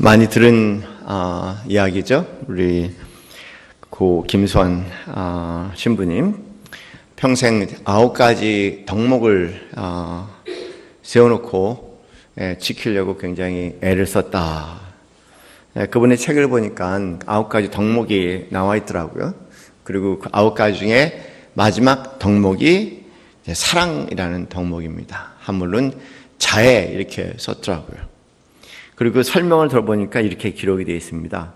많이 들은 이야기죠. 우리 고 김수환 신부님 평생 9가지 덕목을 세워놓고 지키려고 굉장히 애를 썼다. 그분의 책을 보니까 9가지 덕목이 나와 있더라고요. 그리고 그 9가지 중에 마지막 덕목이 사랑이라는 덕목입니다. 한물론 자애 이렇게 썼더라고요. 그리고 설명을 들어보니까 이렇게 기록이 되어 있습니다.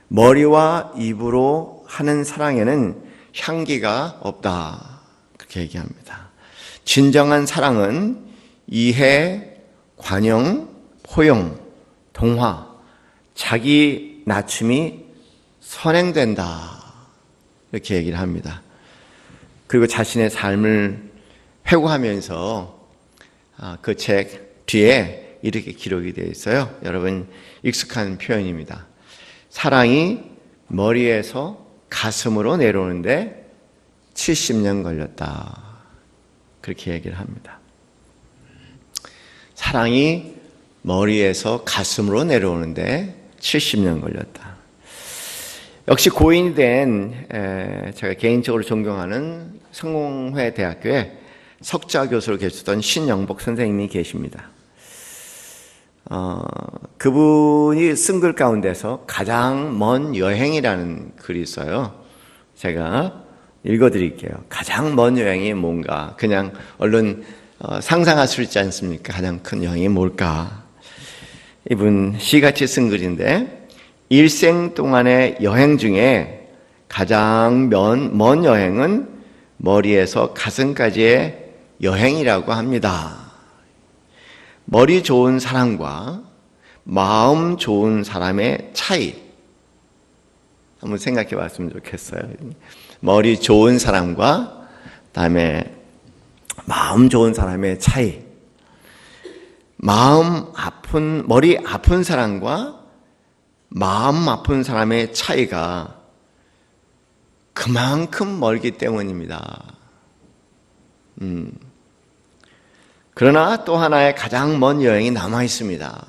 머리와 입으로 하는 사랑에는 향기가 없다. 그렇게 얘기합니다. 진정한 사랑은 이해, 관용, 포용, 동화, 자기 낮춤이 선행된다. 이렇게 얘기를 합니다. 그리고 자신의 삶을 회고하면서 그 책 뒤에 이렇게 기록이 되어 있어요. 여러분 익숙한 표현입니다. 사랑이 머리에서 가슴으로 내려오는데 70년 걸렸다. 그렇게 얘기를 합니다. 사랑이 머리에서 가슴으로 내려오는데 70년 걸렸다. 역시 고인이 된 제가 개인적으로 존경하는 성공회 대학교에 석좌 교수로 계셨던 신영복 선생님이 계십니다. 그분이 쓴 글 가운데서 가장 먼 여행이라는 글이 있어요. 제가 읽어드릴게요. 가장 먼 여행이 뭔가 그냥 얼른 상상할 수 있지 않습니까? 가장 큰 여행이 뭘까? 이분 시같이 쓴 글인데 일생 동안의 여행 중에 가장 먼 여행은 머리에서 가슴까지의 여행이라고 합니다. 머리 좋은 사람과 마음 좋은 사람의 차이 한번 생각해 봤으면 좋겠어요. 머리 좋은 사람과 그다음에 마음 좋은 사람의 차이. 머리 아픈 사람과 마음 아픈 사람의 차이가 그만큼 멀기 때문입니다. 그러나 또 하나의 가장 먼 여행이 남아 있습니다.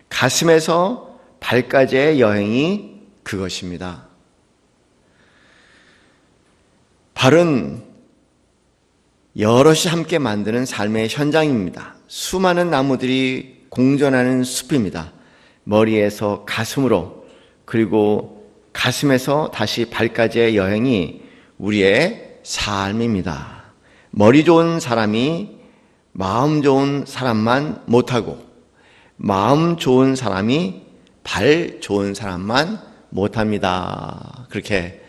가슴에서 발까지의 여행이 그것입니다. 발은 여럿이 함께 만드는 삶의 현장입니다. 수많은 나무들이 공존하는 숲입니다. 머리에서 가슴으로 그리고 가슴에서 다시 발까지의 여행이 우리의 삶입니다. 머리 좋은 사람이 마음 좋은 사람만 못하고 마음 좋은 사람이 발 좋은 사람만 못합니다. 그렇게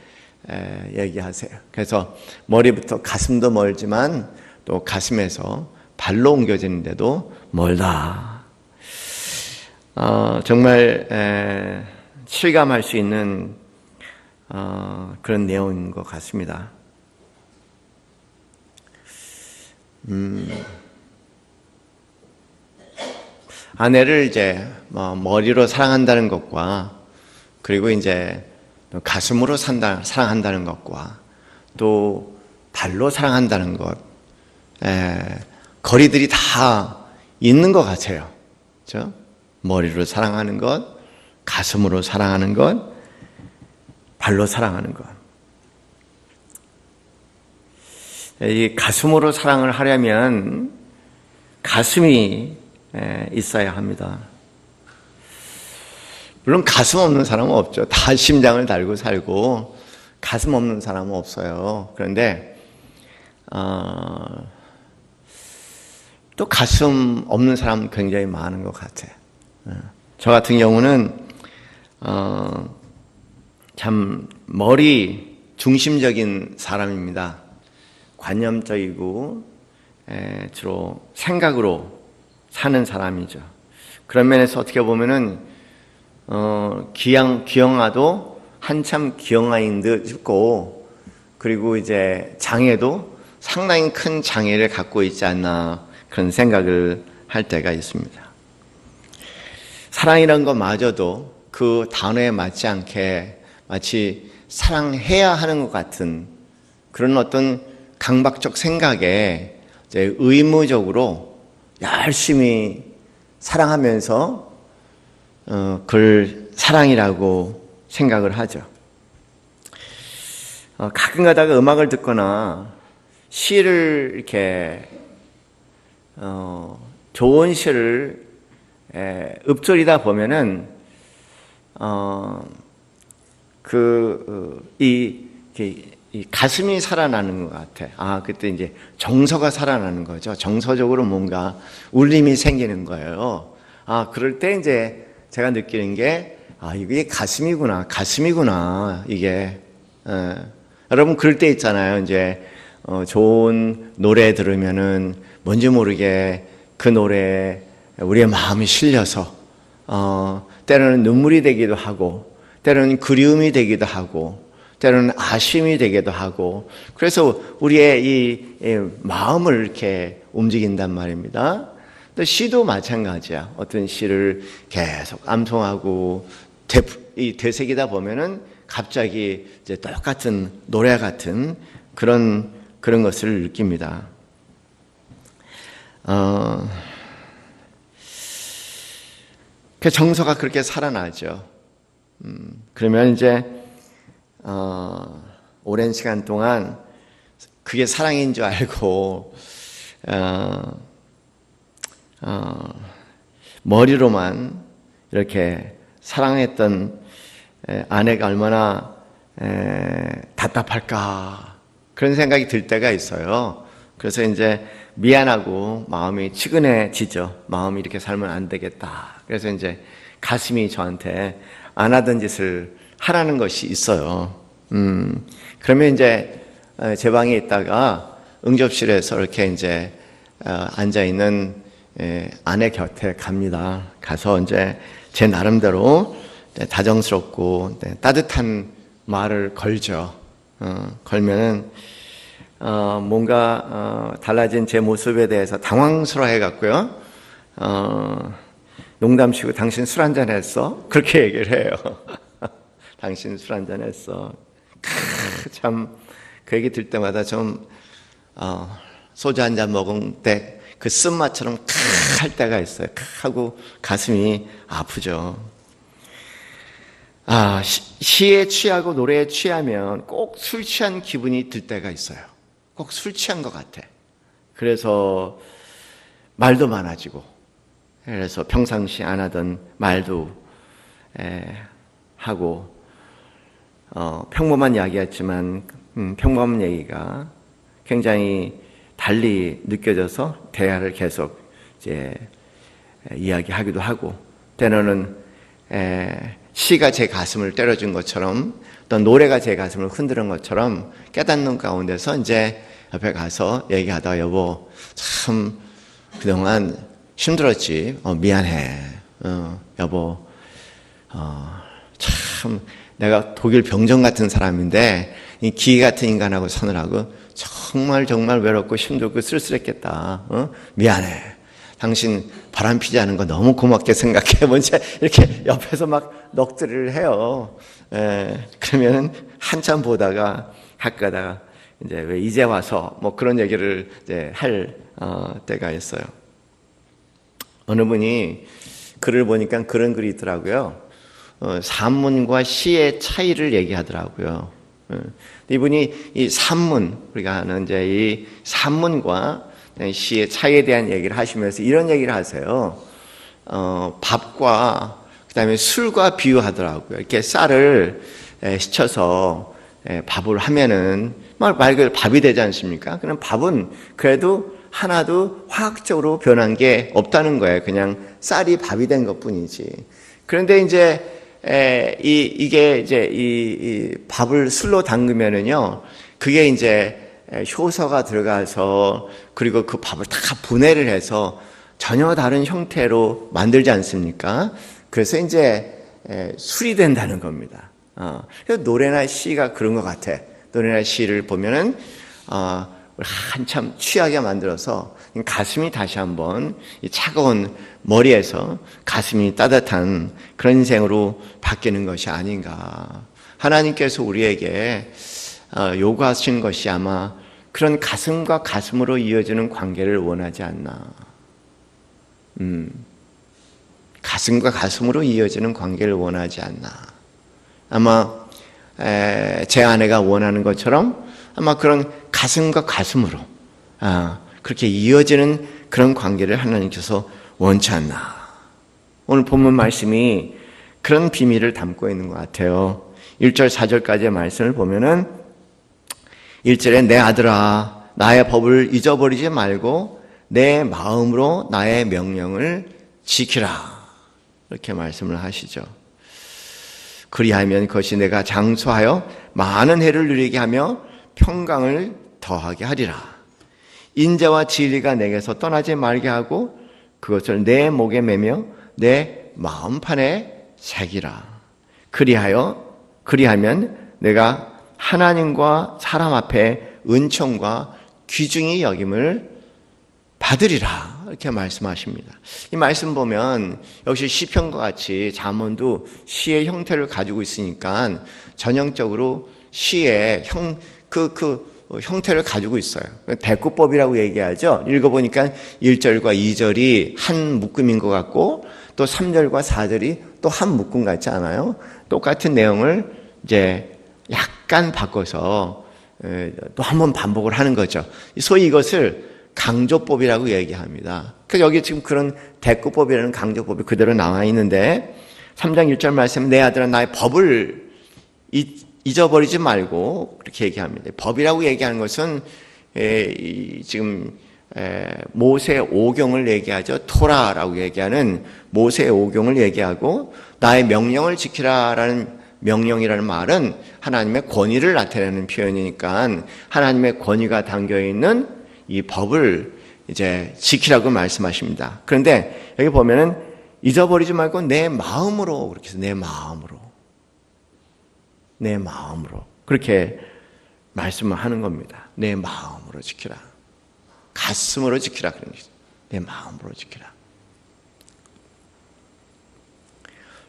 얘기하세요. 그래서 머리부터 가슴도 멀지만 또 가슴에서 발로 옮겨지는데도 멀다. 정말 실감할 수 있는 그런 내용인 것 같습니다. 아내를 이제 머리로 사랑한다는 것과 그리고 이제 가슴으로 사랑한다는 것과 또 발로 사랑한다는 것, 거리들이 다 있는 것 같아요. 그렇죠? 머리로 사랑하는 것, 가슴으로 사랑하는 것, 발로 사랑하는 것. 이 가슴으로 사랑을 하려면 가슴이 있어야 합니다. 물론 가슴 없는 사람은 없죠. 다 심장을 달고 살고 가슴 없는 사람은 없어요. 그런데 또 가슴 없는 사람은 굉장히 많은 것 같아요. 저 같은 경우는 참 머리 중심적인 사람입니다. 관념적이고 주로 생각으로 사는 사람이죠. 그런 면에서 어떻게 보면은 기영아도 한참 기영아인 듯 싶고, 그리고 이제 장애도 상당히 큰 장애를 갖고 있지 않나 그런 생각을 할 때가 있습니다. 사랑이란 것마저도 그 단어에 맞지 않게 마치 사랑해야 하는 것 같은 그런 어떤 강박적 생각에 이제 의무적으로 열심히 사랑하면서 그걸 사랑이라고 생각을 하죠. 가끔 가다가 음악을 듣거나 시를 이렇게 좋은 시를 읊조리다 보면은 이 가슴이 살아나는 것 같아. 그때 이제 정서가 살아나는 거죠. 정서적으로 뭔가 울림이 생기는 거예요. 그럴 때 이제 제가 느끼는 게, 이게 가슴이구나, 이게. 여러분, 그럴 때 있잖아요. 이제, 좋은 노래 들으면은 뭔지 모르게 그 노래에 우리의 마음이 실려서, 때로는 눈물이 되기도 하고, 때로는 그리움이 되기도 하고, 때로는 아쉬움이 되기도 하고, 그래서 우리의 이 마음을 이렇게 움직인단 말입니다. 또 시도 마찬가지야. 어떤 시를 계속 암송하고 되새기다 보면은 갑자기 이제 똑같은 노래 같은 그런 것을 느낍니다. 그 정서가 그렇게 살아나죠. 그러면 이제 오랜 시간 동안 그게 사랑인 줄 알고 머리로만 이렇게 사랑했던 아내가 얼마나 답답할까 그런 생각이 들 때가 있어요. 그래서 이제 미안하고 마음이 치근해지죠. 마음이 이렇게 살면 안 되겠다. 그래서 이제 가슴이 저한테 안 하던 짓을 하라는 것이 있어요. 그러면 이제 제 방에 있다가 응접실에서 이렇게 이제 앉아 있는 아내 곁에 갑니다. 가서 이제 제 나름대로 다정스럽고 따뜻한 말을 걸죠. 걸면은 뭔가 달라진 제 모습에 대해서 당황스러워해 갖고요. 농담치고 당신 술 한잔 했어? 그렇게 얘기를 해요. 당신 술 한잔 했어. 참 그 얘기 들 때마다 좀 소주 한 잔 먹은 때 그 쓴맛처럼 할 때가 있어요. 하고 가슴이 아프죠. 시에 취하고 노래에 취하면 꼭 술 취한 기분이 들 때가 있어요. 꼭 술 취한 것 같아. 그래서 말도 많아지고, 그래서 평상시 안 하던 말도 하고, 평범한 이야기였지만 평범한 얘기가 굉장히 달리 느껴져서 대화를 계속 이제 이야기하기도 하고, 때로는 시가 제 가슴을 때려준 것처럼, 또 노래가 제 가슴을 흔드는 것처럼 깨닫는 가운데서 이제 옆에 가서 얘기하다가 여보 참 그동안 힘들었지. 미안해. 여보 참 내가 독일 병정 같은 사람인데 이 기 같은 인간하고 사느라고 정말 외롭고 힘들고 쓸쓸했겠다. 미안해. 당신 바람 피지 않은 거 너무 고맙게 생각해. 먼저 이렇게 옆에서 막 넋두리를 해요. 그러면은 한참 보다가 가다가 이제 왜 이제 와서 뭐 그런 얘기를 이제 할 때가 있어요. 어느 분이 글을 보니까 그런 글이 있더라고요. 산문과 시의 차이를 얘기하더라고요. 이분이 이 산문, 우리가 하는 이제 이 산문과 시의 차이에 대한 얘기를 하시면서 이런 얘기를 하세요. 밥과 그다음에 술과 비유하더라고요. 이렇게 쌀을 씻혀서 밥을 하면은 말 그대로 밥이 되지 않습니까? 그럼 밥은 그래도 하나도 화학적으로 변한 게 없다는 거예요. 그냥 쌀이 밥이 된 것뿐이지. 그런데 이제 이게 이제 이 밥을 술로 담그면은요, 그게 이제 효소가 들어가서 그리고 그 밥을 다 분해를 해서 전혀 다른 형태로 만들지 않습니까? 그래서 이제 술이 된다는 겁니다. 그래서 노래나 시가 그런 것 같아. 노래나 시를 보면은 한참 취하게 만들어서 가슴이 다시 한번 이 차가운 머리에서 가슴이 따뜻한 그런 인생으로 바뀌는 것이 아닌가. 하나님께서 우리에게 요구하신 것이 아마 그런 가슴과 가슴으로 이어지는 관계를 원하지 않나. 가슴과 가슴으로 이어지는 관계를 원하지 않나. 아마 제 아내가 원하는 것처럼 아마 그런 가슴과 가슴으로 그렇게 이어지는 그런 관계를 하나님께서 원치 않나. 오늘 본문 말씀이 그런 비밀을 담고 있는 것 같아요. 1절 4절까지의 말씀을 보면은 1절에 내 아들아 나의 법을 잊어버리지 말고 내 마음으로 나의 명령을 지키라. 이렇게 말씀을 하시죠. 그리하면 그것이 내가 장수하여 많은 해를 누리게 하며 평강을 더하게 하리라. 인자와 진리가 내게서 떠나지 말게 하고 그것을 내 목에 매며 내 마음판에 새기라. 그리하면 내가 하나님과 사람 앞에 은총과 귀중히 여김을 받으리라. 이렇게 말씀하십니다. 이 말씀 보면 역시 시편과 같이 잠언도 시의 형태를 가지고 있으니까 전형적으로 시의 형태를 가지고 있어요. 대꾸법이라고 얘기하죠. 읽어보니까 1절과 2절이 한 묶음인 것 같고 또 3절과 4절이 또 한 묶음 같지 않아요? 똑같은 내용을 이제 약간 바꿔서 또 한 번 반복을 하는 거죠. 소위 이것을 강조법이라고 얘기합니다. 그래서 여기 지금 그런 대꾸법이라는 강조법이 그대로 나와 있는데 3장 1절 말씀 내 아들아 나의 법을 잊어버리지 말고 그렇게 얘기합니다. 법이라고 얘기하는 것은 지금 모세 오경을 얘기하죠. 토라라고 얘기하는 모세 오경을 얘기하고 나의 명령을 지키라라는 명령이라는 말은 하나님의 권위를 나타내는 표현이니까 하나님의 권위가 담겨있는 이 법을 이제 지키라고 말씀하십니다. 그런데 여기 보면은 잊어버리지 말고 내 마음으로 그렇게 해서 내 마음으로 그렇게 말씀을 하는 겁니다. 내 마음으로 지키라. 가슴으로 지키라 그런 거죠. 내 마음으로 지키라.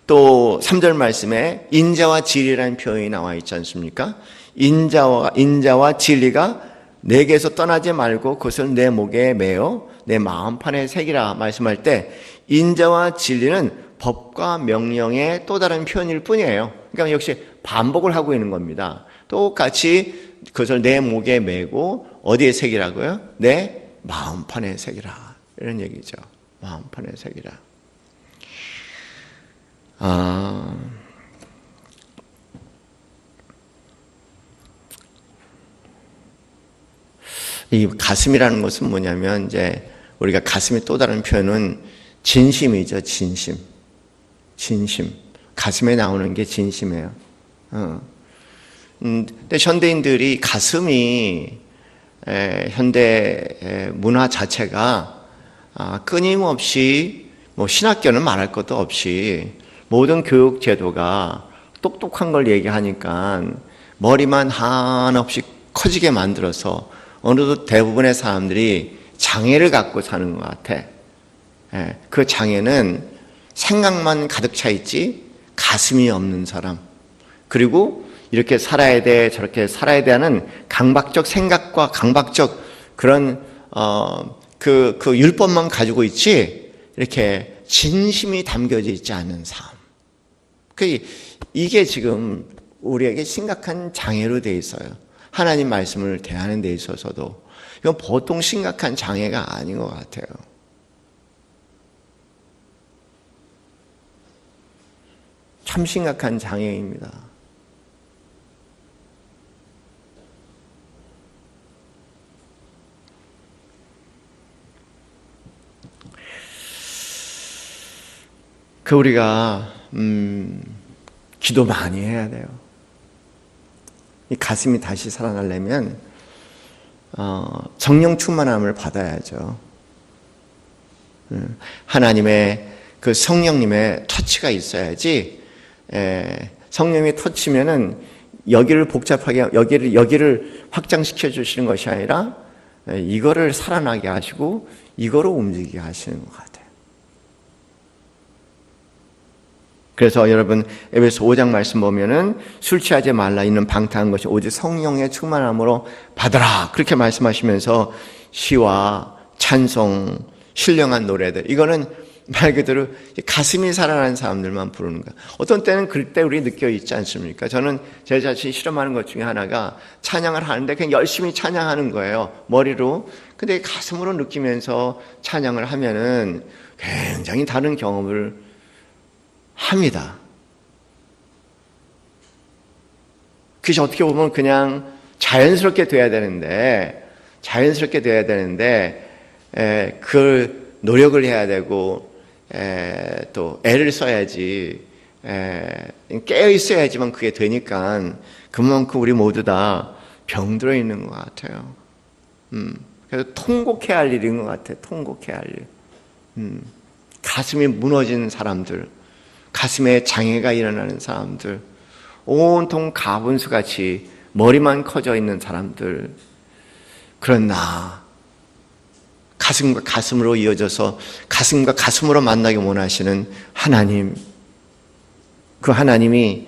또 3절 말씀에 인자와 진리라는 표현이 나와 있지 않습니까? 인자와 진리가 내게서 떠나지 말고 그것을 내 목에 매어 내 마음판에 새기라 말씀할 때 인자와 진리는 법과 명령의 또 다른 표현일 뿐이에요. 그러니까 역시 반복을 하고 있는 겁니다. 똑같이 그것을 내 목에 매고 어디에 새기라고요? 내 마음판에 새기라. 이런 얘기죠. 마음판에 새기라. 이 가슴이라는 것은 뭐냐면 이제 우리가 가슴의 또 다른 표현은 진심이죠. 진심. 가슴에 나오는 게 진심이에요. 근데 현대인들이 가슴이 현대 문화 자체가 끊임없이 뭐 신학교는 말할 것도 없이 모든 교육 제도가 똑똑한 걸 얘기하니까 머리만 한없이 커지게 만들어서 어느덧 대부분의 사람들이 장애를 갖고 사는 것 같아. 그 장애는 생각만 가득 차 있지 가슴이 없는 사람. 그리고 이렇게 살아야 돼 저렇게 살아야 돼 하는 강박적 생각과 강박적 그런 그 율법만 가지고 있지 이렇게 진심이 담겨져 있지 않은 삶. 이게 지금 우리에게 심각한 장애로 돼 있어요. 하나님 말씀을 대하는 데 있어서도 이건 보통 심각한 장애가 아닌 것 같아요. 참 심각한 장애입니다. 우리가 기도 많이 해야 돼요. 이 가슴이 다시 살아나려면 성령 충만함을 받아야죠. 하나님의 그 성령님의 터치가 있어야지. 성령의 터치면은 여기를 복잡하게 여기를 확장시켜 주시는 것이 아니라 이거를 살아나게 하시고 이거로 움직이게 하시는 것 같아요. 그래서 여러분 에베소 5장 말씀 보면은 술 취하지 말라 있는 방탕한 것이 오직 성령의 충만함으로 받아라 그렇게 말씀하시면서 시와 찬송 신령한 노래들 이거는 말 그대로 가슴이 살아나는 사람들만 부르는 거야. 어떤 때는 그때 우리 느껴 있지 않습니까? 저는 제 자신이 실험하는 것 중에 하나가 찬양을 하는데 그냥 열심히 찬양하는 거예요. 머리로. 근데 가슴으로 느끼면서 찬양을 하면은 굉장히 다른 경험을 합니다. 그것이 어떻게 보면 그냥 자연스럽게 돼야 되는데 그걸 노력을 해야 되고 또 애를 써야지 깨어 있어야지만 그게 되니까 그만큼 우리 모두 다 병들어 있는 것 같아요. 그래서 통곡해야 할 일인 것 같아요. 통곡해야 할 일. 가슴이 무너지는 사람들, 가슴에 장애가 일어나는 사람들, 온통 가분수같이 머리만 커져 있는 사람들. 그러나 가슴과 가슴으로 이어져서 가슴과 가슴으로 만나기 원하시는 하나님, 그 하나님이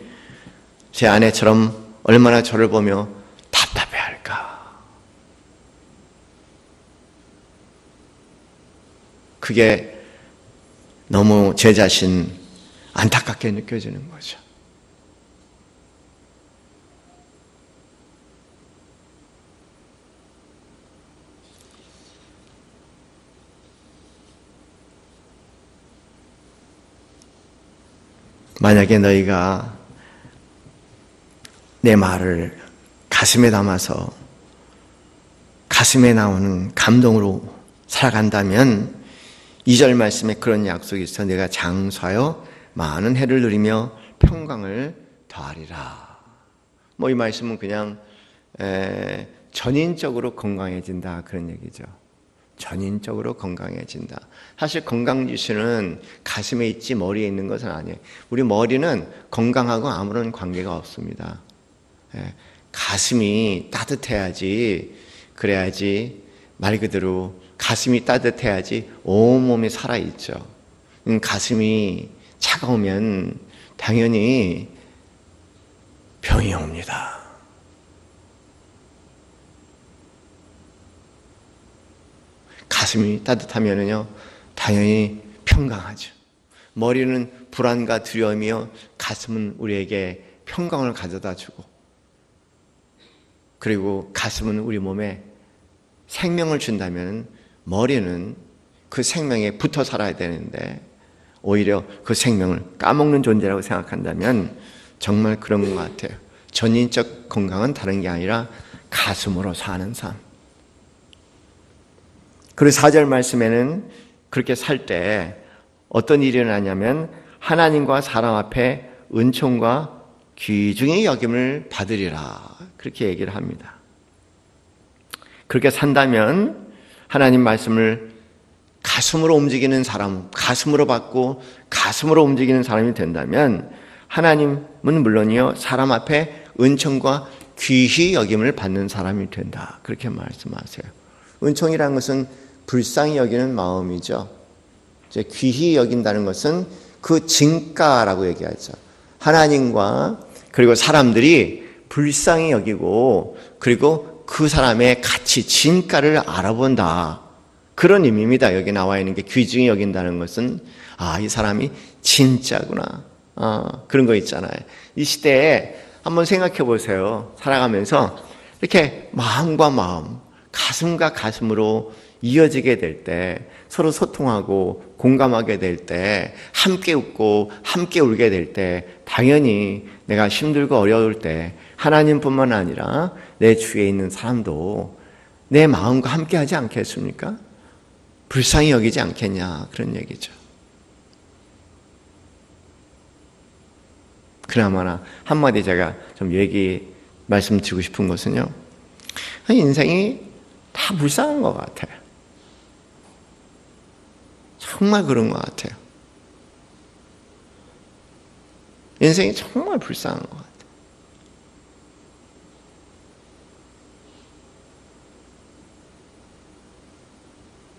제 아내처럼 얼마나 저를 보며 답답해할까. 그게 너무 제 자신 안타깝게 느껴지는 거죠. 만약에 너희가 내 말을 가슴에 담아서 가슴에 나오는 감동으로 살아간다면 2절 말씀에 그런 약속이 있어. 내가 장수하여 많은 해를 누리며 평강을 더하리라. 이 말씀은 그냥 전인적으로 건강해진다 그런 얘기죠. 전인적으로 건강해진다. 사실 건강 지수는 가슴에 있지 머리에 있는 것은 아니에요. 우리 머리는 건강하고 아무런 관계가 없습니다. 가슴이 따뜻해야지, 그래야지 말 그대로 가슴이 따뜻해야지 온몸이 살아있죠. 가슴이 차가우면 당연히 병이 옵니다. 가슴이 따뜻하면은요, 당연히 평강하죠. 머리는 불안과 두려움이요, 가슴은 우리에게 평강을 가져다 주고, 그리고 가슴은 우리 몸에 생명을 준다면 머리는 그 생명에 붙어 살아야 되는데 오히려 그 생명을 까먹는 존재라고 생각한다면 정말 그런 것 같아요. 전인적 건강은 다른 게 아니라 가슴으로 사는 삶. 그리고 4절 말씀에는 그렇게 살 때 어떤 일이 일어나냐면 하나님과 사람 앞에 은총과 귀중히 여김을 받으리라 그렇게 얘기를 합니다. 그렇게 산다면 하나님 말씀을 가슴으로 움직이는 사람, 가슴으로 받고 가슴으로 움직이는 사람이 된다면 하나님은 물론이요, 사람 앞에 은총과 귀히 여김을 받는 사람이 된다 그렇게 말씀하세요. 은총이라는 것은 불쌍히 여기는 마음이죠. 이제 귀히 여긴다는 것은 그 진가라고 얘기하죠. 하나님과 그리고 사람들이 불쌍히 여기고 그리고 그 사람의 가치, 진가를 알아본다. 그런 의미입니다. 여기 나와 있는 게 귀중히 여긴다는 것은 이 사람이 진짜구나. 그런 거 있잖아요. 이 시대에 한번 생각해 보세요. 살아가면서 이렇게 마음과 마음, 가슴과 가슴으로 이어지게 될 때, 서로 소통하고 공감하게 될 때, 함께 웃고 함께 울게 될 때, 당연히 내가 힘들고 어려울 때 하나님뿐만 아니라 내 주위에 있는 사람도 내 마음과 함께 하지 않겠습니까? 불쌍히 여기지 않겠냐 그런 얘기죠. 그나마나 한마디 제가 좀 말씀드리고 싶은 것은요, 인생이 다 불쌍한 것 같아요. 정말 그런 것 같아요. 인생이 정말 불쌍한 것 같아요.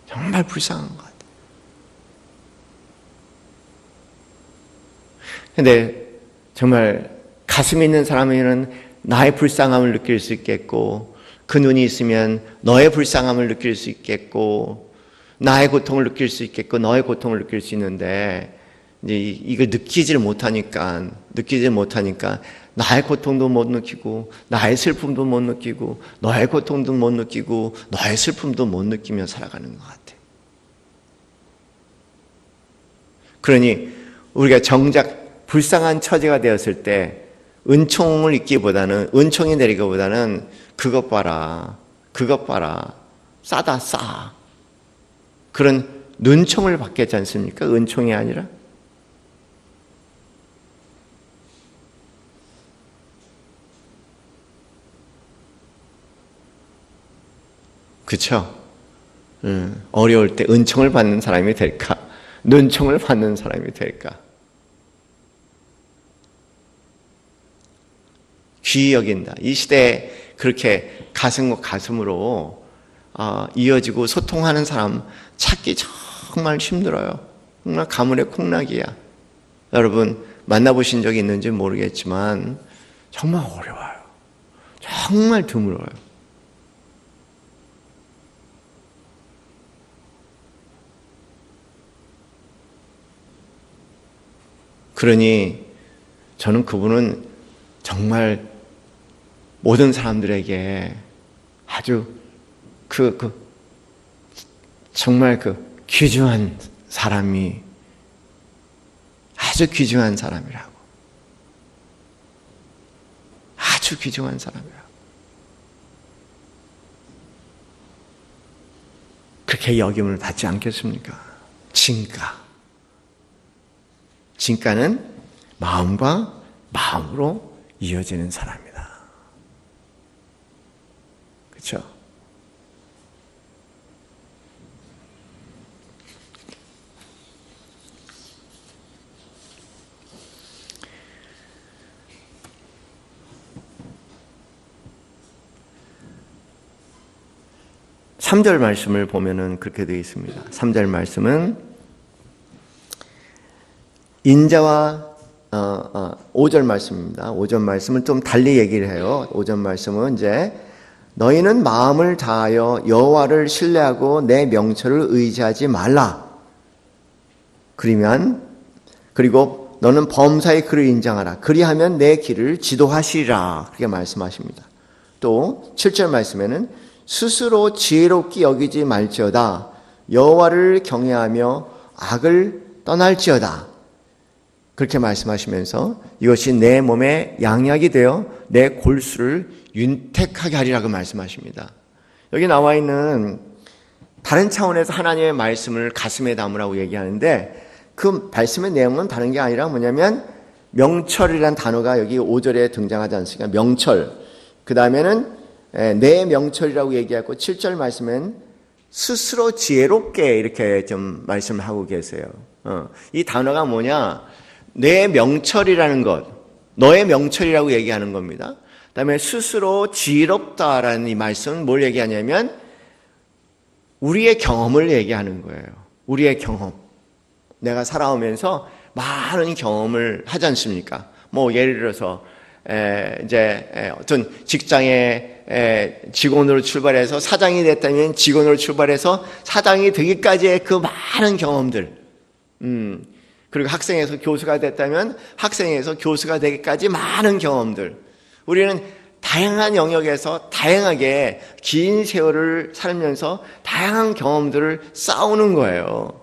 정말 불쌍한 것 같아요. 근데 정말 가슴이 있는 사람에게는 나의 불쌍함을 느낄 수 있겠고, 그 눈이 있으면 너의 불쌍함을 느낄 수 있겠고, 나의 고통을 느낄 수 있겠고 너의 고통을 느낄 수 있는데 이제 이걸 느끼질 못하니까 나의 고통도 못 느끼고 나의 슬픔도 못 느끼고 너의 고통도 못 느끼고 너의 슬픔도 못 느끼며 살아가는 것 같아. 그러니 우리가 정작 불쌍한 처지가 되었을 때 은총을 잊기보다는, 은총이 내리기보다는 그것 봐라 싸다 싸, 그런 눈총을 받겠지 않습니까? 은총이 아니라. 그렇죠? 어려울 때 은총을 받는 사람이 될까? 눈총을 받는 사람이 될까? 귀히 여긴다. 이 시대에 그렇게 가슴과 가슴으로 이어지고 소통하는 사람 찾기 정말 힘들어요. 정말 가물의 콩나기야. 여러분 만나보신 적이 있는지 모르겠지만 정말 어려워요. 정말 드물어요. 그러니 저는 그분은 정말 모든 사람들에게 아주 정말 귀중한 사람이, 아주 귀중한 사람이라고. 아주 귀중한 사람이라고. 그렇게 여김을 받지 않겠습니까? 진가는 마음과 마음으로 이어지는 사람이다. 그렇죠? 삼 절 말씀을 보면은 그렇게 되어 있습니다. 3절 말씀은 인자와 5절 말씀입니다. 5절 말씀은 좀 달리 얘기를 해요. 5절 말씀은 이제 너희는 마음을 다하여 여호와를 신뢰하고 내 명철을 의지하지 말라. 그리고 너는 범사에 그를 인정하라. 그리하면 내 길을 지도하시리라. 그렇게 말씀하십니다. 또 7절 말씀에는 스스로 지혜롭게 여기지 말지어다. 여호와를 경외하며 악을 떠날지어다. 그렇게 말씀하시면서 이것이 내 몸에 양약이 되어 내 골수를 윤택하게 하리라고 말씀하십니다. 여기 나와 있는 다른 차원에서 하나님의 말씀을 가슴에 담으라고 얘기하는데 그 말씀의 내용은 다른 게 아니라 뭐냐면 명철이라는 단어가 여기 5절에 등장하지 않습니까? 명철. 그 다음에는 내 명철이라고 얘기하고 7절 말씀엔 스스로 지혜롭게 이렇게 좀 말씀을 하고 계세요. 이 단어가 뭐냐? 내 명철이라는 것, 너의 명철이라고 얘기하는 겁니다. 그 다음에 스스로 지혜롭다라는 이 말씀은 뭘 얘기하냐면 우리의 경험을 얘기하는 거예요. 우리의 경험. 내가 살아오면서 많은 경험을 하지 않습니까? 뭐 예를 들어서 어떤 직장의 직원으로 출발해서 사장이 됐다면 직원으로 출발해서 사장이 되기까지의 그 많은 경험들, 그리고 학생에서 교수가 됐다면 학생에서 교수가 되기까지 많은 경험들. 우리는 다양한 영역에서 다양하게 긴 세월을 살면서 다양한 경험들을 쌓아오는 거예요.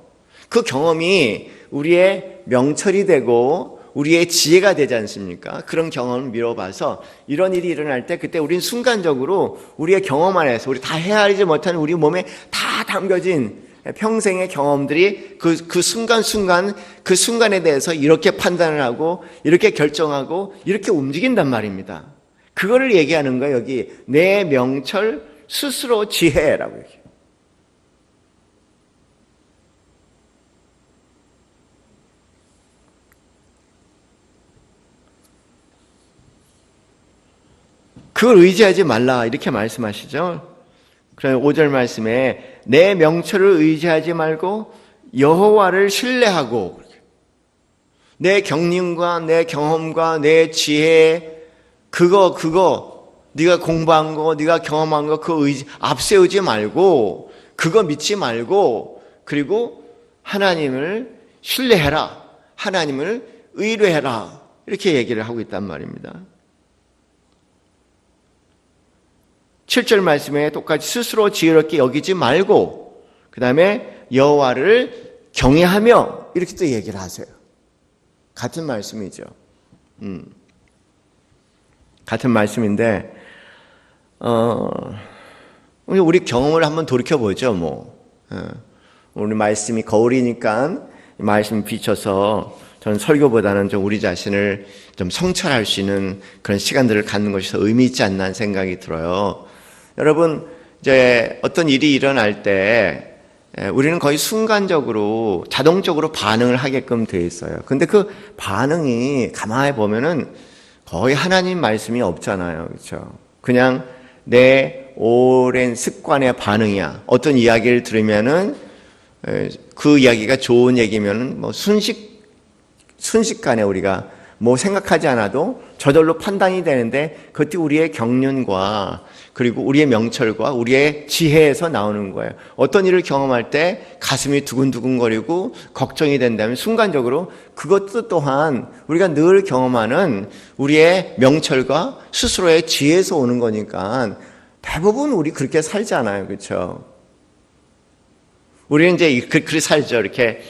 그 경험이 우리의 명철이 되고 우리의 지혜가 되지 않습니까? 그런 경험을 미뤄봐서 이런 일이 일어날 때 그때 우린 순간적으로 우리의 경험 안에서 우리 다 헤아리지 못하는 우리 몸에 다 담겨진 평생의 경험들이 그 순간순간 그 순간에 대해서 이렇게 판단을 하고 이렇게 결정하고 이렇게 움직인단 말입니다. 그거를 얘기하는 거예요. 여기 내 명철 스스로 지혜라고 얘기해요. 그걸 의지하지 말라 이렇게 말씀하시죠. 그래서 5절 말씀에 내 명철을 의지하지 말고 여호와를 신뢰하고 내 경륜과 내 경험과 내 지혜 그거 네가 공부한 거 네가 경험한 거 그거 앞세우지 말고 그거 믿지 말고 그리고 하나님을 신뢰해라. 하나님을 의뢰해라. 이렇게 얘기를 하고 있단 말입니다. 7절 말씀에 똑같이 스스로 지혜롭게 여기지 말고 그 다음에 여호와를 경외하며 이렇게 또 얘기를 하세요. 같은 말씀이죠. 같은 말씀인데 우리 경험을 한번 돌이켜보죠. 우리 말씀이 거울이니까 말씀 비춰서 저는 설교보다는 좀 우리 자신을 좀 성찰할 수 있는 그런 시간들을 갖는 것이 더 의미 있지 않나 하는 생각이 들어요. 여러분, 이제 어떤 일이 일어날 때 우리는 거의 순간적으로 자동적으로 반응을 하게끔 돼 있어요. 근데 그 반응이 가만히 보면은 거의 하나님 말씀이 없잖아요. 그렇죠? 그냥 내 오랜 습관의 반응이야. 어떤 이야기를 들으면은 그 이야기가 좋은 얘기면은 순식간에 우리가 생각하지 않아도 저절로 판단이 되는데 그것이 우리의 경륜과 그리고 우리의 명철과 우리의 지혜에서 나오는 거예요. 어떤 일을 경험할 때 가슴이 두근두근거리고 걱정이 된다면 순간적으로 그것도 또한 우리가 늘 경험하는 우리의 명철과 스스로의 지혜에서 오는 거니까 대부분 우리 그렇게 살잖아요. 그렇죠? 우리는 이제 그렇게 살죠. 이렇게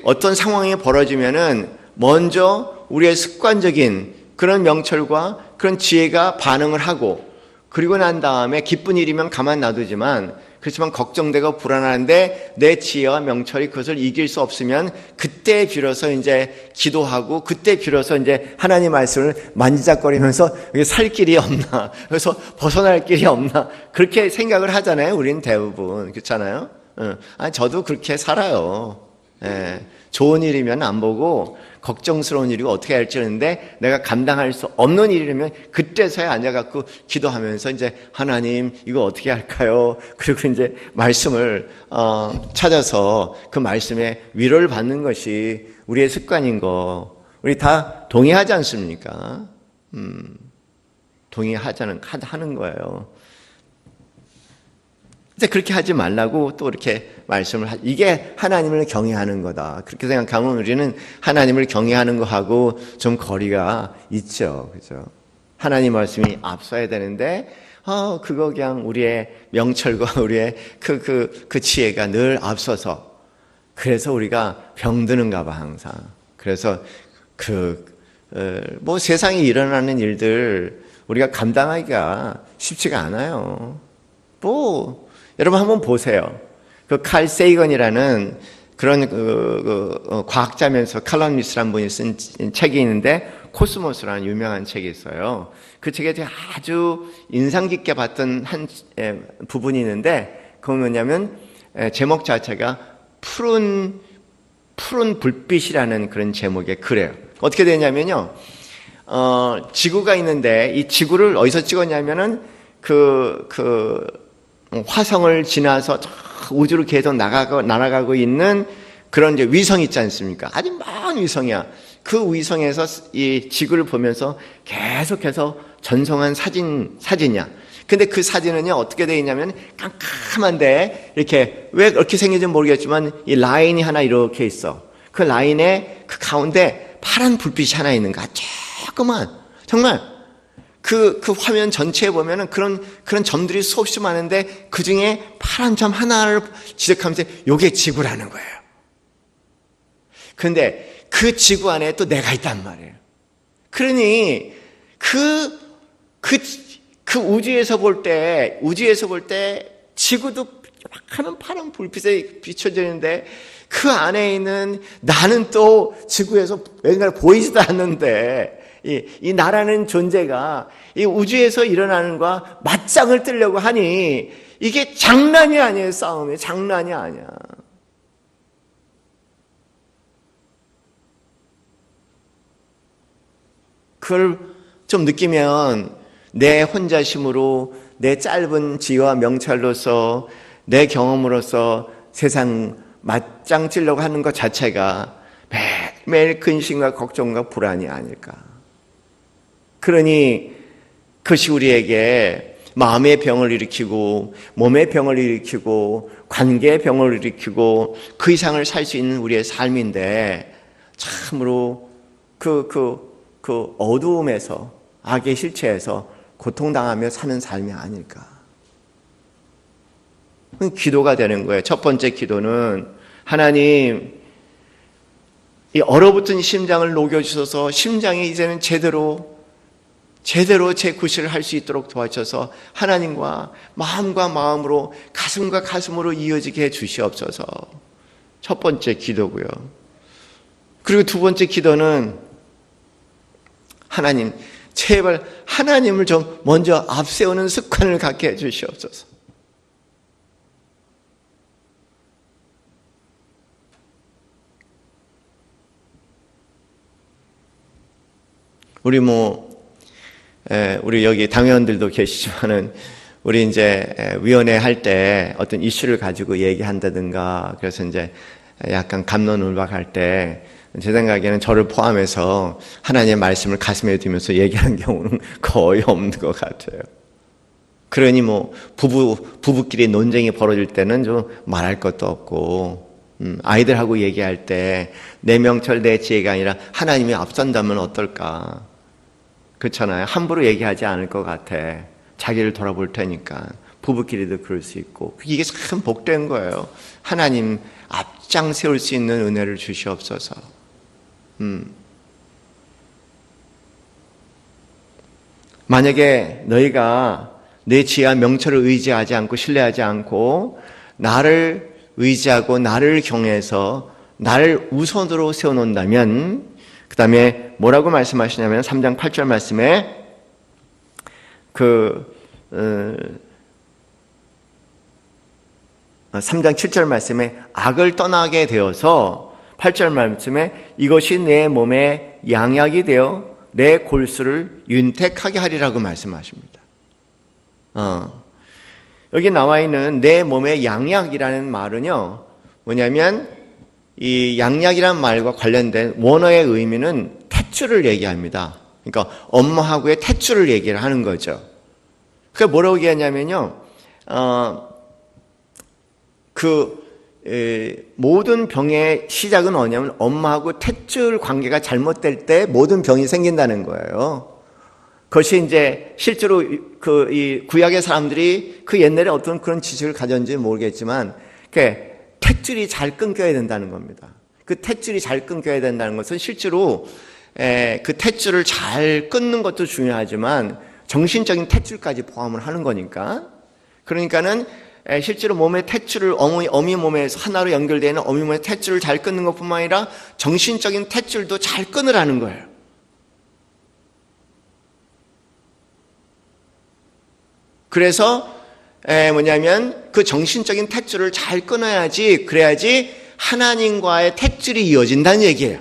어떤 상황이 벌어지면은 먼저 우리의 습관적인 그런 명철과 그런 지혜가 반응을 하고 그리고 난 다음에 기쁜 일이면 가만 놔두지만 그렇지만 걱정되고 불안한데 내 지혜와 명철이 그것을 이길 수 없으면 그때 비로소 이제 기도하고 그때 비로소 이제 하나님 말씀을 만지작거리면서 살 길이 없나 그래서 벗어날 길이 없나 그렇게 생각을 하잖아요. 우리는 대부분 그렇잖아요. 저도 그렇게 살아요. 좋은 일이면 안 보고 걱정스러운 일이고 어떻게 할지 아는데 내가 감당할 수 없는 일이라면 그때서야 앉아갖고 기도하면서 이제 하나님 이거 어떻게 할까요? 그리고 이제 말씀을 찾아서 그 말씀에 위로를 받는 것이 우리의 습관인 거 우리 다 동의하지 않습니까? 하는 거예요. 근데 그렇게 하지 말라고 또 이렇게 말씀을 이게 하나님을 경외하는 거다. 그렇게 생각하면 우리는 하나님을 경외하는 거하고 좀 거리가 있죠. 그죠? 하나님 말씀이 앞서야 되는데, 그거 그냥 우리의 명철과 우리의 그 지혜가 늘 앞서서 그래서 우리가 병드는가 봐, 항상. 그래서 세상에 일어나는 일들 우리가 감당하기가 쉽지가 않아요. 여러분 한번 보세요. 그 칼 세이건이라는 그런 과학자면서 칼럼니스트라는 분이 쓴 책이 있는데 코스모스라는 유명한 책이 있어요. 그 책에 아주 인상 깊게 봤던 한 부분이 있는데 그건 뭐냐면 제목 자체가 푸른 불빛이라는 그런 제목의 글이에요. 어떻게 되냐면요. 지구가 있는데 이 지구를 어디서 찍었냐면은 화성을 지나서 우주로 계속 날아가고 있는 그런 이제 위성 있지 않습니까? 아주 먼 위성이야. 그 위성에서 이 지구를 보면서 계속해서 전송한 사진이야. 근데 그 사진은요, 어떻게 되어 있냐면 깜깜한데 이렇게 왜 그렇게 생긴지 모르겠지만 이 라인이 하나 이렇게 있어. 그 라인에 그 가운데 파란 불빛이 하나 있는 거야. 조그만. 정말 그 화면 전체에 보면은 그런 점들이 수없이 많은데 그 중에 파란 점 하나를 지적하면서 요게 지구라는 거예요. 근데 그 지구 안에 또 내가 있단 말이에요. 그러니 그 우주에서 볼 때 지구도 하는 파란 불빛에 비춰지는데 그 안에 있는 나는 또 지구에서 왠가 보이지도 않는데 이 나라는 존재가 이 우주에서 일어나는 것과 맞짱을 뜨려고 하니 이게 장난이 아니에요. 싸움이 장난이 아니야. 그걸 좀 느끼면 내 혼자심으로 내 짧은 지혜와 명찰로서 내 경험으로서 세상 맞짱 뜨려고 하는 것 자체가 매일 근심과 걱정과 불안이 아닐까. 그러니 그것이 우리에게 마음의 병을 일으키고 몸의 병을 일으키고 관계의 병을 일으키고 그 이상을 살 수 있는 우리의 삶인데 참으로 그 어두움에서 악의 실체에서 고통당하며 사는 삶이 아닐까. 기도가 되는 거예요. 첫 번째 기도는 하나님 이 얼어붙은 심장을 녹여주셔서 심장이 이제는 제대로 제 구실을 할 수 있도록 도와주셔서 하나님과 마음으로 가슴과 가슴으로 이어지게 해 주시옵소서. 첫 번째 기도고요. 그리고 두 번째 기도는 하나님 제발 하나님을 좀 먼저 앞세우는 습관을 갖게 해 주시옵소서. 우리 여기 당회원들도 계시지만은 우리 이제 위원회 할 때 어떤 이슈를 가지고 얘기한다든가 그래서 이제 약간 갑론을박할 때 제 생각에는 저를 포함해서 하나님의 말씀을 가슴에 두면서 얘기하는 경우는 거의 없는 것 같아요. 그러니 부부끼리 논쟁이 벌어질 때는 좀 말할 것도 없고 아이들하고 얘기할 때 내 명철 내 지혜가 아니라 하나님이 앞선다면 어떨까. 그렇잖아요. 함부로 얘기하지 않을 것 같아. 자기를 돌아볼 테니까. 부부끼리도 그럴 수 있고. 이게 참 복된 거예요. 하나님 앞장 세울 수 있는 은혜를 주시옵소서. 만약에 너희가 내 지혜와 명철을 의지하지 않고 신뢰하지 않고 나를 의지하고 나를 경외해서 나를 우선으로 세워놓는다면 그 다음에 뭐라고 말씀하시냐면 3장 8절 말씀에 3장 7절 말씀에 악을 떠나게 되어서 8절 말씀에 이것이 내 몸에 양약이 되어 내 골수를 윤택하게 하리라고 말씀하십니다. 여기 나와 있는 내 몸에 양약이라는 말은요 뭐냐면 이 양약이라는 말과 관련된 원어의 의미는 탯줄을 얘기합니다. 그러니까 엄마하고의 탯줄을 얘기를 하는 거죠. 그게 뭐라고 얘기하냐면요, 모든 병의 시작은 뭐냐면 엄마하고 탯줄 관계가 잘못될 때 모든 병이 생긴다는 거예요. 그것이 이제 실제로 이 구약의 사람들이 그 옛날에 어떤 그런 지식을 가졌는지 모르겠지만, 탯줄이 잘 끊겨야 된다는 겁니다. 그 탯줄이 잘 끊겨야 된다는 것은 실제로 그 탯줄을 잘 끊는 것도 중요하지만 정신적인 탯줄까지 포함을 하는 거니까. 그러니까는 실제로 몸의 탯줄을 어미 몸에서 하나로 연결되어 있는 어미 몸의 탯줄을 잘 끊는 것뿐만 아니라 정신적인 탯줄도 잘 끊으라는 거예요. 그래서 뭐냐면 그 정신적인 탯줄을 잘 끊어야지, 그래야지 하나님과의 탯줄이 이어진다는 얘기예요.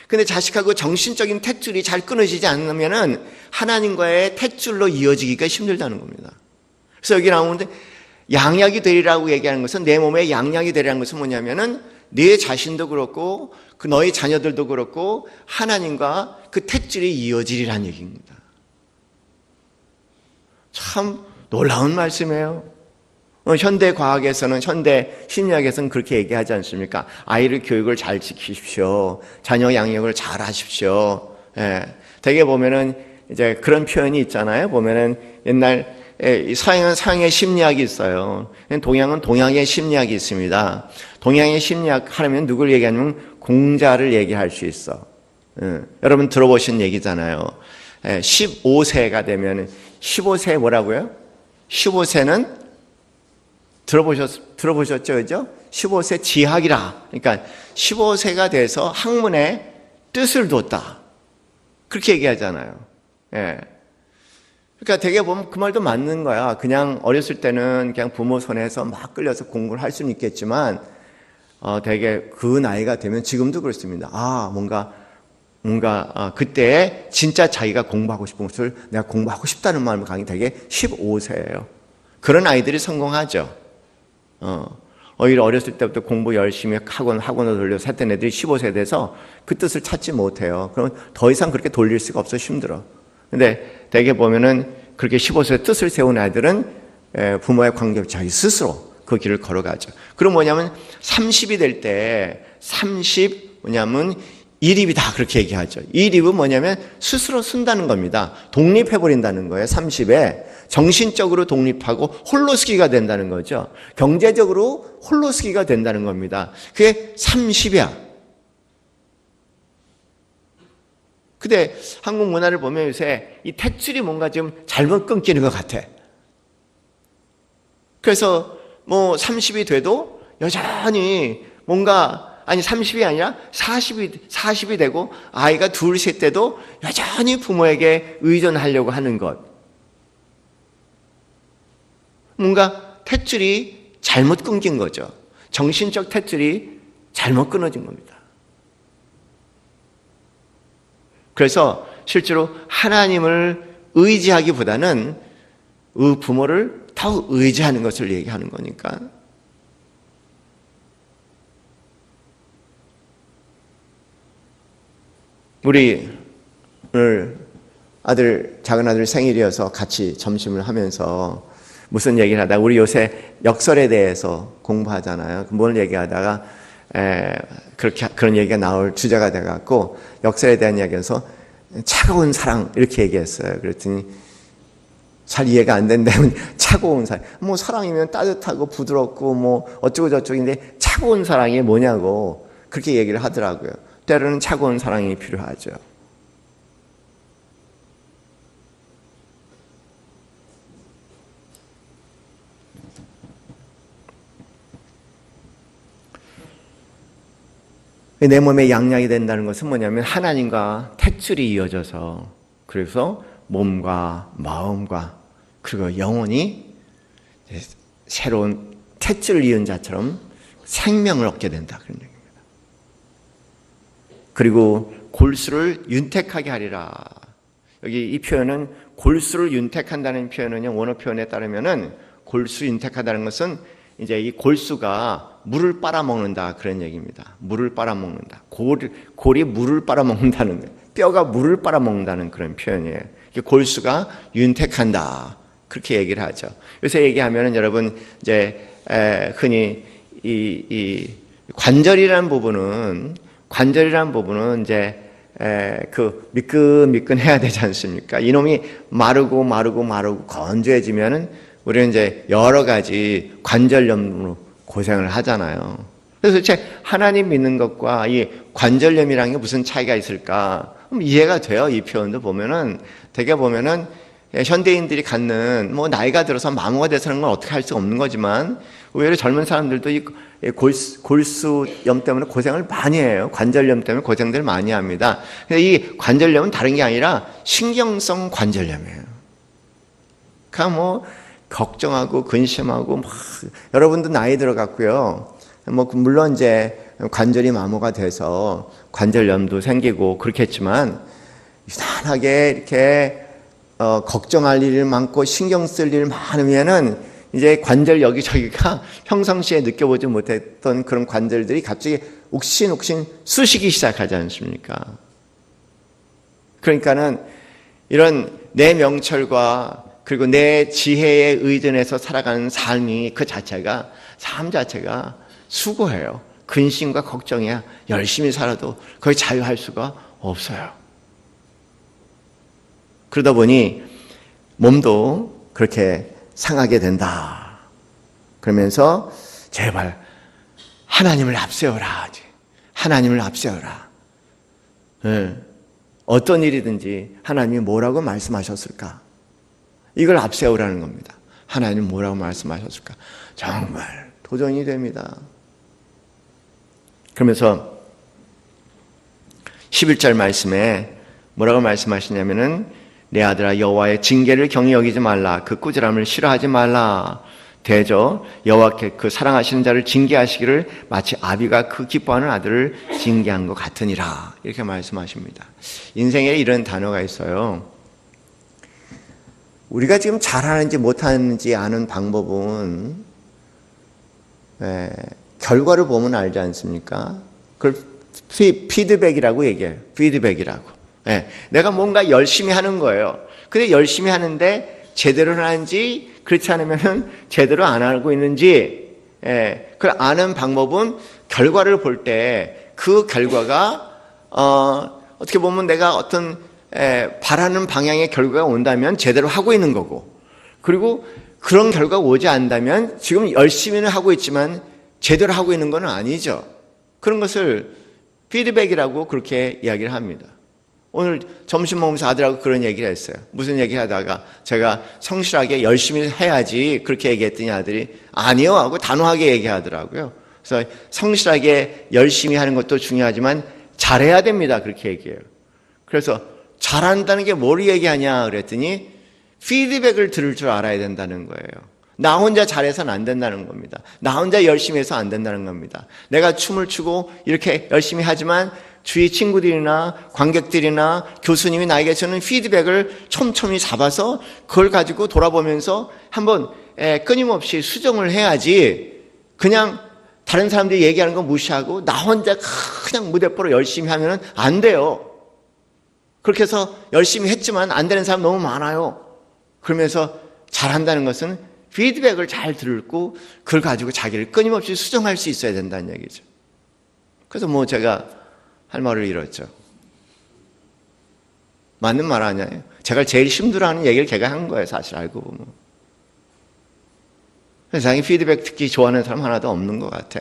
근데 자식하고 정신적인 탯줄이 잘 끊어지지 않으면은 하나님과의 탯줄로 이어지기가 힘들다는 겁니다. 그래서 여기 나오는데 양약이 되리라고 얘기하는 것은, 내 몸에 양약이 되리라는 것은 뭐냐면은 네 자신도 그렇고 그 너희 자녀들도 그렇고 하나님과 그 탯줄이 이어지리라는 얘기입니다. 참 놀라운 말씀이에요. 현대 과학에서는, 현대 심리학에서는 그렇게 얘기하지 않습니까? 아이를 교육을 잘 지키십시오. 자녀 양육을 잘 하십시오. 되게 보면은 이제 그런 표현이 있잖아요. 보면은 옛날 서양은 서양의 심리학이 있어요. 동양은 동양의 심리학이 있습니다. 동양의 심리학 하려면 누굴 얘기하냐면 공자를 얘기할 수 있어. 여러분 들어보신 얘기잖아요. 15세가 되면 15세 뭐라고요? 15세는 들어보셨죠? 그죠? 15세 지학이라. 그러니까 15세가 돼서 학문에 뜻을 뒀다. 그렇게 얘기하잖아요. 그러니까 되게 보면 그 말도 맞는 거야. 그냥 어렸을 때는 그냥 부모 손에서 막 끌려서 공부를 할 수는 있겠지만, 되게 그 나이가 되면 지금도 그렇습니다. 뭔가 그때 진짜 자기가 공부하고 싶은 것을 내가 공부하고 싶다는 마음을 갖는 게 되게 15세예요. 그런 아이들이 성공하죠. 오히려 어렸을 때부터 공부 열심히 학원을 돌려서 했던 애들이 15세 돼서 그 뜻을 찾지 못해요. 그럼 더 이상 그렇게 돌릴 수가 없어. 힘들어. 근데 되게 보면은 그렇게 15세 뜻을 세운 아이들은 부모의 관계 없이 자기 스스로 그 길을 걸어가죠. 그럼 뭐냐면 30이 될 때 30 뭐냐면 이립이다 그렇게 얘기하죠. 이립은 뭐냐면 스스로 쓴다는 겁니다. 독립해버린다는 거예요. 30에 정신적으로 독립하고 홀로서기가 된다는 거죠. 경제적으로 홀로서기가 된다는 겁니다. 그게 30이야. 근데 한국 문화를 보면 요새 이 탯줄이 뭔가 좀 잘못 끊기는 것 같아. 그래서 뭐 30이 돼도 여전히 뭔가 아니 30이 아니라 40이 되고 아이가 둘, 셋 때도 여전히 부모에게 의존하려고 하는 것. 뭔가 탯줄이 잘못 끊긴 거죠. 정신적 탯줄이 잘못 끊어진 겁니다. 그래서 실제로 하나님을 의지하기보다는 부모를 더 의지하는 것을 얘기하는 거니까. 우리 오늘 작은 아들 생일이어서 같이 점심을 하면서 무슨 얘기를 하다가 우리 요새 역설에 대해서 공부하잖아요. 뭘 얘기하다가 그런 얘기가 나올 주제가 돼갖고 역설에 대한 이야기에서 차가운 사랑 이렇게 얘기했어요. 그랬더니 잘 이해가 안 된다면 차가운 사랑. 뭐 사랑이면 따뜻하고 부드럽고 뭐 어쩌고 저쩌고인데 차가운 사랑이 뭐냐고 그렇게 얘기를 하더라고요. 때로는 차가운 사랑이 필요하죠. 내 몸에 양약이 된다는 것은 뭐냐면 하나님과 탯줄이 이어져서 그래서 몸과 마음과 그리고 영혼이 새로운 탯줄을 이은 자처럼 생명을 얻게 된다. 그런 얘기입니다. 그리고 골수를 윤택하게 하리라. 여기 이 표현은 골수를 윤택한다는 표현은요, 원어 표현에 따르면은 골수 윤택하다는 것은 이제 이 골수가 물을 빨아먹는다 그런 얘기입니다. 물을 빨아먹는다. 골이 물을 빨아먹는다는 거예요. 뼈가 물을 빨아먹는다는 그런 표현이에요. 골수가 윤택한다 그렇게 얘기를 하죠. 요새 얘기하면은 여러분 이제 흔히 이 관절이라는 부분은 이제 그 미끈미끈해야 되지 않습니까? 이놈이 마르고 건조해지면은 우리는 이제 여러 가지 관절염으로 고생을 하잖아요. 그래서 도대체 하나님 믿는 것과 이 관절염이라는 게 무슨 차이가 있을까? 이해가 돼요. 이 표현도 보면은 되게 보면은 현대인들이 갖는 뭐 나이가 들어서 마모가 돼서는 건 어떻게 할 수가 없는 거지만 의외로 젊은 사람들도 이 골수염 때문에 고생을 많이 해요. 관절염 때문에 고생들 많이 합니다. 근데 이 관절염은 다른 게 아니라 신경성 관절염이에요. 그러니까 뭐 걱정하고 근심하고 막 여러분도 나이 들어갔고요. 뭐 물론 이제 관절이 마모가 돼서 관절염도 생기고 그렇겠지만 유난하게 이렇게 걱정할 일이 많고 신경 쓸 일 많으면은 이제 관절 여기저기가 평상시에 느껴보지 못했던 그런 관절들이 갑자기 욱신욱신 쑤시기 시작하지 않습니까? 그러니까는 이런 내 명철과 그리고 내 지혜에 의존해서 살아가는 삶이 삶 자체가 수고해요. 근심과 걱정이야. 열심히 살아도 거의 자유할 수가 없어요. 그러다 보니 몸도 그렇게 상하게 된다. 그러면서 제발 하나님을 앞세워라. 하나님을 앞세워라. 네. 어떤 일이든지 하나님이 뭐라고 말씀하셨을까? 이걸 앞세우라는 겁니다. 하나님 뭐라고 말씀하셨을까? 정말 도전이 됩니다. 그러면서 11절 말씀에 뭐라고 말씀하시냐면은 내 아들아 여호와의 징계를 경히 여기지 말라. 그 꾸지람을 싫어하지 말라. 대저 여호와께 그 사랑하시는 자를 징계하시기를 마치 아비가 그 기뻐하는 아들을 징계한 것 같으니라. 이렇게 말씀하십니다. 인생에 이런 단어가 있어요. 우리가 지금 잘하는지 못하는지 아는 방법은 결과를 보면 알지 않습니까? 그걸 피드백이라고 얘기해요. 피드백이라고. 내가 뭔가 열심히 하는 거예요. 근데 열심히 하는데 제대로 하는지 그렇지 않으면 제대로 안 알고 있는지 그걸 아는 방법은 결과를 볼 때 그 결과가 어떻게 보면 내가 어떤 바라는 방향의 결과가 온다면 제대로 하고 있는 거고, 그리고 그런 결과가 오지 않는다면 지금 열심히는 하고 있지만 제대로 하고 있는 건 아니죠. 그런 것을 피드백이라고 그렇게 이야기를 합니다. 오늘 점심 먹으면서 아들하고 그런 얘기를 했어요. 무슨 얘기 하다가 제가 성실하게 열심히 해야지 그렇게 얘기했더니 아들이 아니요 하고 단호하게 얘기하더라고요. 그래서 성실하게 열심히 하는 것도 중요하지만 잘해야 됩니다. 그렇게 얘기해요. 그래서 잘한다는 게 뭘 얘기하냐 그랬더니 피드백을 들을 줄 알아야 된다는 거예요. 나 혼자 잘해서는 안 된다는 겁니다. 나 혼자 열심히 해서 안 된다는 겁니다. 내가 춤을 추고 이렇게 열심히 하지만 주위 친구들이나 관객들이나 교수님이 나에게 주는 피드백을 촘촘히 잡아서 그걸 가지고 돌아보면서 한번 끊임없이 수정을 해야지, 그냥 다른 사람들이 얘기하는 거 무시하고 나 혼자 그냥 무대뽀로 열심히 하면 안 돼요. 그렇게 해서 열심히 했지만 안 되는 사람 너무 많아요. 그러면서 잘한다는 것은 피드백을 잘 듣고 그걸 가지고 자기를 끊임없이 수정할 수 있어야 된다는 얘기죠. 그래서 뭐 제가 할 말을 잃었죠. 맞는 말 아니에요. 제가 제일 힘들어하는 얘기를 걔가 한 거예요. 사실 알고 보면. 세상에 피드백 듣기 좋아하는 사람 하나도 없는 것 같아.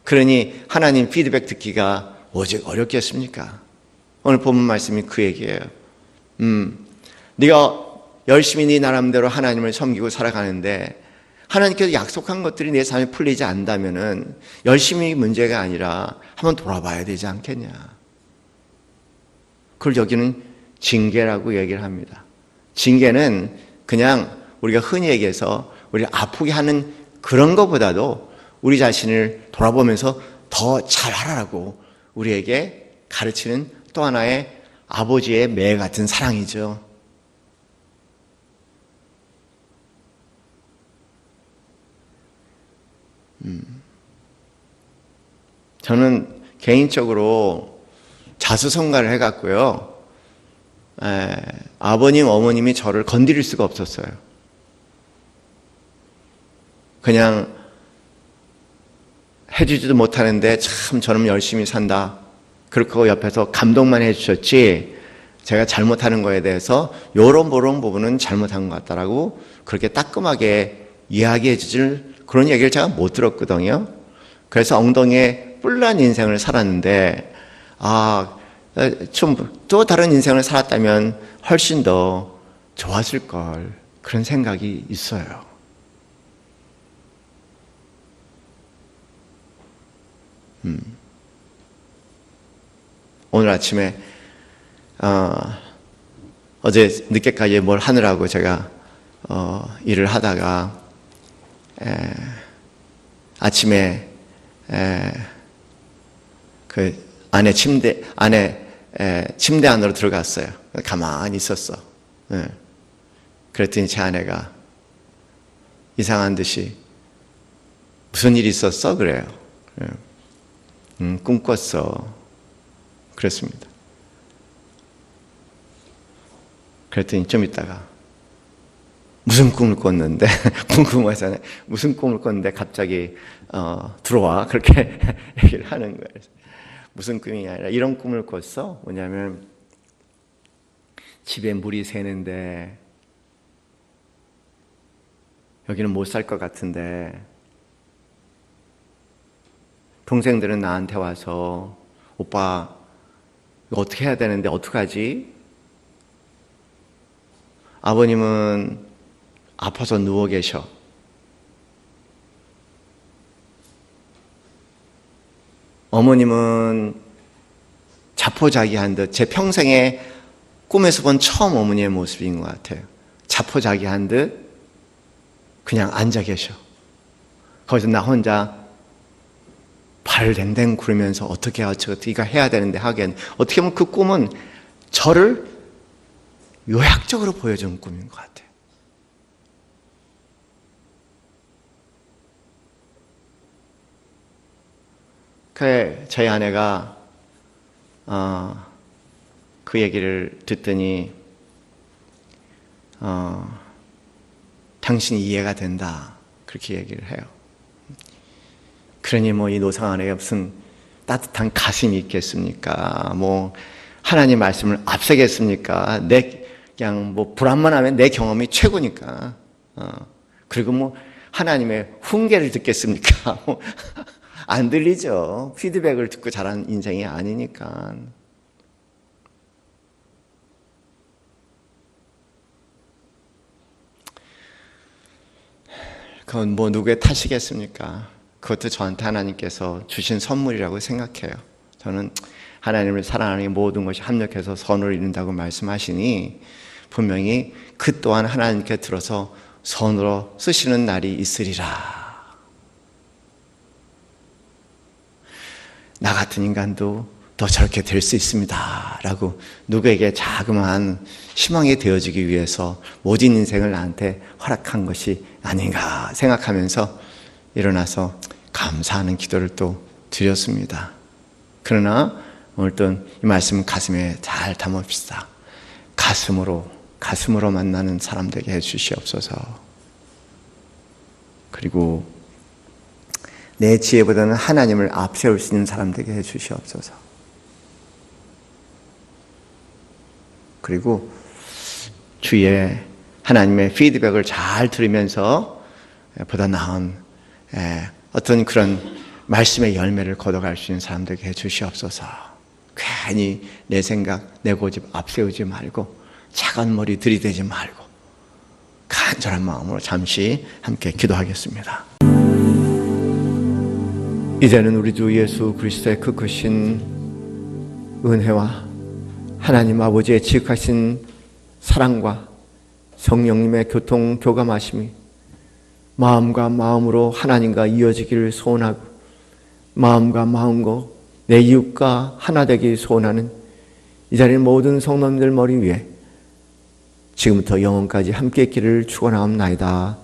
그러니 하나님 피드백 듣기가 오직 어렵겠습니까? 오늘 본문 말씀이 그 얘기예요. 네가 열심히 네 나름대로 하나님을 섬기고 살아가는데 하나님께서 약속한 것들이 내 삶에 풀리지 않는다면은 열심히 문제가 아니라 한번 돌아봐야 되지 않겠냐. 그걸 여기는 징계라고 얘기를 합니다. 징계는 그냥 우리가 흔히 얘기해서 우리를 아프게 하는 그런 것보다도 우리 자신을 돌아보면서 더 잘하라고 우리에게 가르치는 또 하나의 아버지의 매 같은 사랑이죠. 저는 개인적으로 자수성가를 해갔고요. 아버님, 어머님이 저를 건드릴 수가 없었어요. 그냥 해주지도 못하는데 참 저놈 열심히 산다. 그렇고 옆에서 감동만 해주셨지 제가 잘못하는 거에 대해서 요런 부분은 잘못한 것 같다라고 그렇게 따끔하게 이야기해 주질 그런 얘기를 제가 못 들었거든요. 그래서 엉덩이에 뿔난 인생을 살았는데 좀 또 다른 인생을 살았다면 훨씬 더 좋았을 걸 그런 생각이 있어요. 오늘 아침에 어제 늦게까지 뭘 하느라고 제가 일을 하다가 아침에 그 아내 침대 안으로 들어갔어요. 가만히 있었어. 그랬더니 제 아내가 이상한 듯이 무슨 일이 있었어? 그래요. 꿈 꿨어. 그랬습니다. 그랬더니 좀 있다가 무슨 꿈을 꿨는데 궁금하잖아요. 무슨 꿈을 꿨는데 갑자기 들어와 그렇게 얘기를 하는 거예요. 무슨 꿈이 아니라 이런 꿈을 꿨어. 뭐냐면 집에 물이 새는데 여기는 못 살 것 같은데 동생들은 나한테 와서 오빠 이거 어떻게 해야 되는데 어떡하지? 아버님은 아파서 누워 계셔. 어머님은 자포자기한 듯 제 평생에 꿈에서 본 처음 어머니의 모습인 것 같아요. 자포자기한 듯 그냥 앉아 계셔. 거기서 나 혼자 발 댕댕 구르면서 어떻게 이거 해야 되는데 하긴 어떻게 보면 그 꿈은 저를 요약적으로 보여준 꿈인 것 같아요. 저희 아내가 그 얘기를 듣더니 당신이 이해가 된다. 그렇게 얘기를 해요. 그러니 뭐 이 노상 안에 무슨 따뜻한 가슴이 있겠습니까? 뭐 하나님 말씀을 앞세겠습니까? 그냥 뭐 불안만 하면 내 경험이 최고니까. 그리고 뭐 하나님의 훈계를 듣겠습니까? 안 들리죠. 피드백을 듣고 자란 인생이 아니니까. 그건 뭐 누구의 탓이겠습니까? 그것도 저한테 하나님께서 주신 선물이라고 생각해요. 저는 하나님을 사랑하는 모든 것이 합력해서 선을 이룬다고 말씀하시니 분명히 그 또한 하나님께 들어서 선으로 쓰시는 날이 있으리라. 나 같은 인간도 더 저렇게 될 수 있습니다 라고 누구에게 자그마한 희망이 되어주기 위해서 모든 인생을 나한테 허락한 것이 아닌가 생각하면서 일어나서 감사하는 기도를 또 드렸습니다. 그러나 오늘 또 이 말씀 가슴에 잘 담읍시다. 가슴으로 만나는 사람 되게 해주시옵소서. 그리고 내 지혜보다는 하나님을 앞세울 수 있는 사람 되게 해주시옵소서. 그리고 주위에 하나님의 피드백을 잘 들으면서 보다 나은 어떤 그런 말씀의 열매를 거둬갈 수 있는 사람 되게 해주시옵소서. 괜히 내 생각, 내 고집 앞세우지 말고 차가운 머리 들이대지 말고 간절한 마음으로 잠시 함께 기도하겠습니다. 이제는 우리 주 예수 그리스도의 그 크신 은혜와 하나님 아버지의 지극하신 사랑과 성령님의 교통교감하심이 마음과 마음으로 하나님과 이어지기를 소원하고 마음과 마음과 내 이웃과 하나 되기 소원하는 이 자리의 모든 성도님들 머리 위에 지금부터 영원까지 함께 있기를 축원하옵나이다.